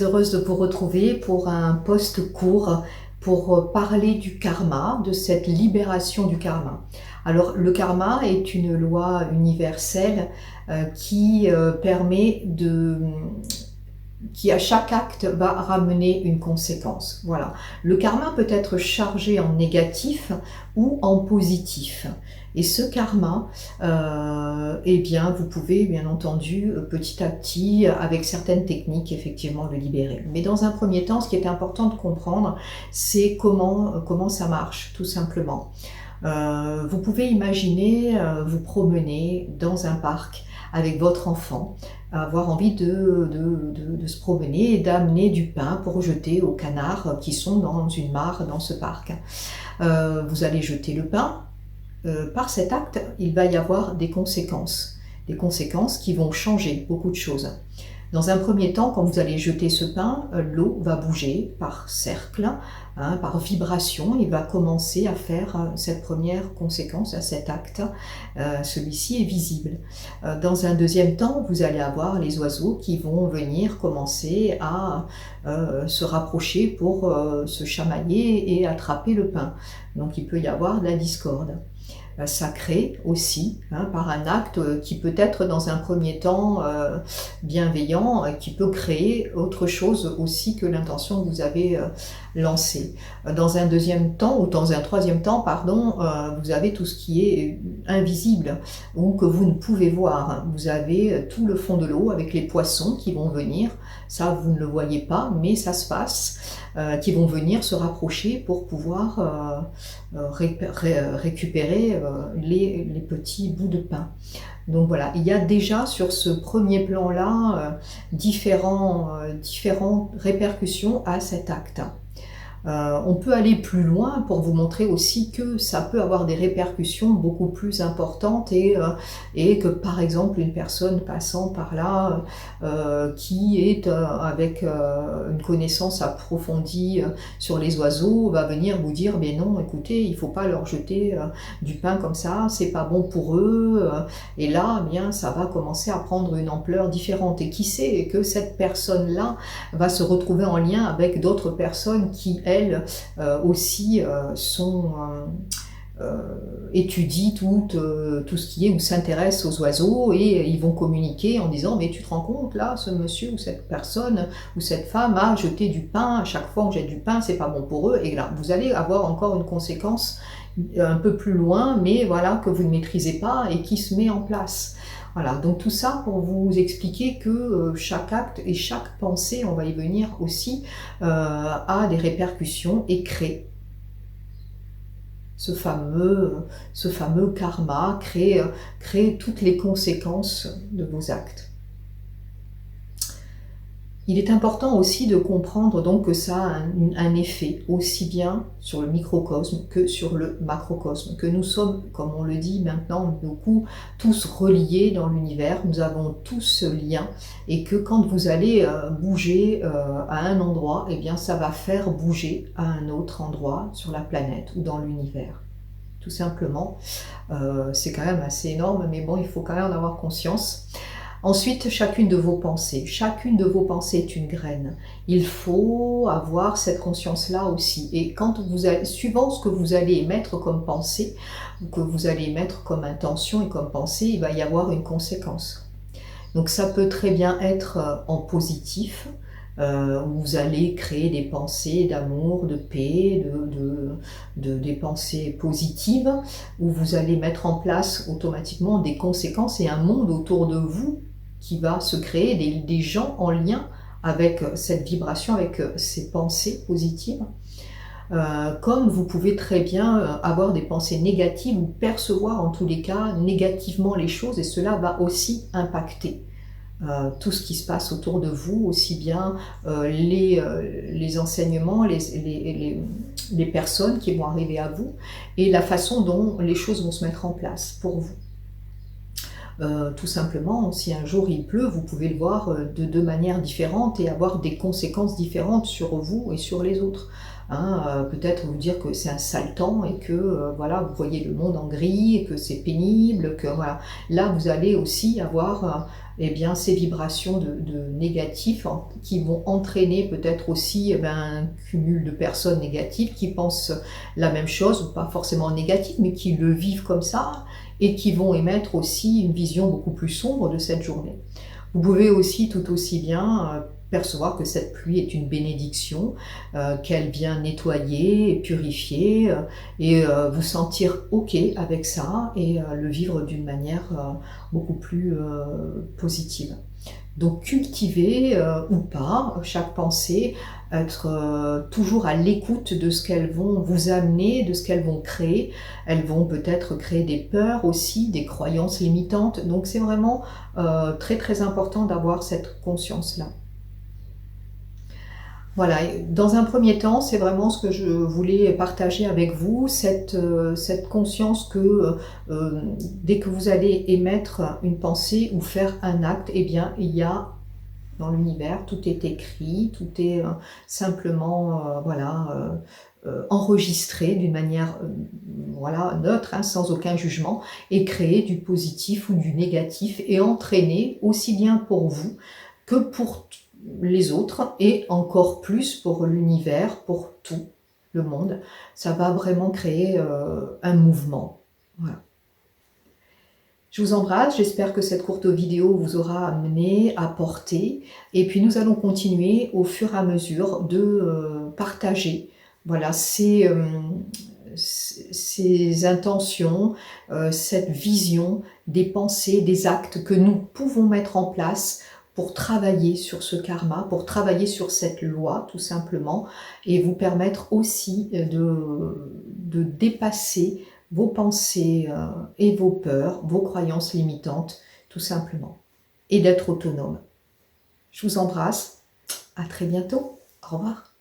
Heureuse de vous retrouver pour un post court pour parler du karma, de cette libération du karma. Alors le karma est une loi universelle qui permet qui à chaque acte va ramener une conséquence. Voilà. Le karma peut être chargé en négatif ou en positif. Et ce karma, eh bien, vous pouvez bien entendu petit à petit, avec certaines techniques, effectivement le libérer. Mais dans un premier temps, ce qui est important de comprendre, c'est comment ça marche, tout simplement. Vous pouvez imaginer vous promener dans un parc avec votre enfant, avoir envie de se promener et d'amener du pain pour jeter aux canards qui sont dans une mare dans ce parc. Vous allez jeter le pain. Par cet acte, il va y avoir des conséquences qui vont changer beaucoup de choses. Dans un premier temps, quand vous allez jeter ce pain, l'eau va bouger par cercle, par vibration, il va commencer à faire cette première conséquence à cet acte. Celui-ci est visible. Dans un deuxième temps, vous allez avoir les oiseaux qui vont venir commencer à se rapprocher pour se chamailler et attraper le pain. Donc il peut y avoir de la discorde. Sacré aussi, par un acte qui peut être dans un premier temps bienveillant, qui peut créer autre chose aussi que l'intention que vous avez lancée. Dans un deuxième temps, ou dans un troisième temps, pardon, vous avez tout ce qui est invisible, ou que vous ne pouvez voir. Vous avez tout le fond de l'eau avec les poissons qui vont venir, ça vous ne le voyez pas, mais ça se passe, qui vont venir se rapprocher pour pouvoir récupérer les petits bouts de pain. Donc voilà, il y a déjà sur ce premier plan-là différentes répercussions à cet acte. On peut aller plus loin pour vous montrer aussi que ça peut avoir des répercussions beaucoup plus importantes et que par exemple une personne passant par là qui est avec une connaissance approfondie sur les oiseaux va venir vous dire mais non écoutez il faut pas leur jeter du pain comme ça, c'est pas bon pour eux et là eh bien ça va commencer à prendre une ampleur différente et qui sait que cette personne là va se retrouver en lien avec d'autres personnes qui elles aussi étudient tout ce qui est ou s'intéressent aux oiseaux et ils vont communiquer en disant mais tu te rends compte là ce monsieur ou cette personne ou cette femme a jeté du pain, à chaque fois on jette du pain c'est pas bon pour eux et là vous allez avoir encore une conséquence un peu plus loin mais voilà que vous ne maîtrisez pas et qui se met en place. Voilà, donc tout ça pour vous expliquer que chaque acte et chaque pensée, on va y venir aussi, a des répercussions et crée ce fameux karma, crée toutes les conséquences de vos actes. Il est important aussi de comprendre donc que ça a un effet aussi bien sur le microcosme que sur le macrocosme, que nous sommes, comme on le dit maintenant beaucoup, tous reliés dans l'univers, nous avons tous ce lien et que quand vous allez bouger à un endroit, eh bien ça va faire bouger à un autre endroit sur la planète ou dans l'univers. Tout simplement, c'est quand même assez énorme, mais bon, il faut quand même en avoir conscience. Ensuite, chacune de vos pensées est une graine. Il faut avoir cette conscience-là aussi. Et quand suivant ce que vous allez émettre comme pensée, ou que vous allez émettre comme intention et comme pensée, il va y avoir une conséquence. Donc ça peut très bien être en positif, où vous allez créer des pensées d'amour, de paix, des pensées positives, où vous allez mettre en place automatiquement des conséquences et un monde autour de vous qui va se créer, des gens en lien avec cette vibration, avec ces pensées positives. Comme vous pouvez très bien avoir des pensées négatives ou percevoir en tous les cas négativement les choses et cela va aussi impacter tout ce qui se passe autour de vous, aussi bien les enseignements, les personnes qui vont arriver à vous et la façon dont les choses vont se mettre en place pour vous. Tout simplement, si un jour il pleut, vous pouvez le voir de deux manières différentes et avoir des conséquences différentes sur vous et sur les autres. hein, peut-être vous dire que c'est un sale temps et que voilà, vous voyez le monde en gris et que c'est pénible, que voilà. Là, vous allez aussi avoir eh bien, ces vibrations de négatifs qui vont entraîner peut-être aussi eh ben, un cumul de personnes négatives qui pensent la même chose, ou pas forcément négative, mais qui le vivent comme ça et qui vont émettre aussi une vision beaucoup plus sombre de cette journée. Vous pouvez aussi tout aussi bien percevoir que cette pluie est une bénédiction, qu'elle vient nettoyer et purifier et vous sentir OK avec ça et le vivre d'une manière beaucoup plus positive. Donc cultiver ou pas chaque pensée, être toujours à l'écoute de ce qu'elles vont vous amener, de ce qu'elles vont créer. Elles vont peut-être créer des peurs aussi, des croyances limitantes. Donc c'est vraiment très très important d'avoir cette conscience-là. Voilà, dans un premier temps, c'est vraiment ce que je voulais partager avec vous, cette conscience que dès que vous allez émettre une pensée ou faire un acte, eh bien, il y a dans l'univers, tout est écrit, tout est simplement voilà, enregistré d'une manière voilà, neutre, hein, sans aucun jugement, et créer du positif ou du négatif et entraîner aussi bien pour vous que pour les autres et encore plus pour l'univers, pour tout le monde. Ça va vraiment créer un mouvement. Voilà. Je vous embrasse, j'espère que cette courte vidéo vous aura amené, apporté. Et puis nous allons continuer au fur et à mesure de partager voilà, ces intentions, cette vision des pensées, des actes que nous pouvons mettre en place pour travailler sur ce karma, pour travailler sur cette loi tout simplement, et vous permettre aussi de dépasser vos pensées et vos peurs, vos croyances limitantes, tout simplement, et d'être autonome. Je vous embrasse, à très bientôt, au revoir.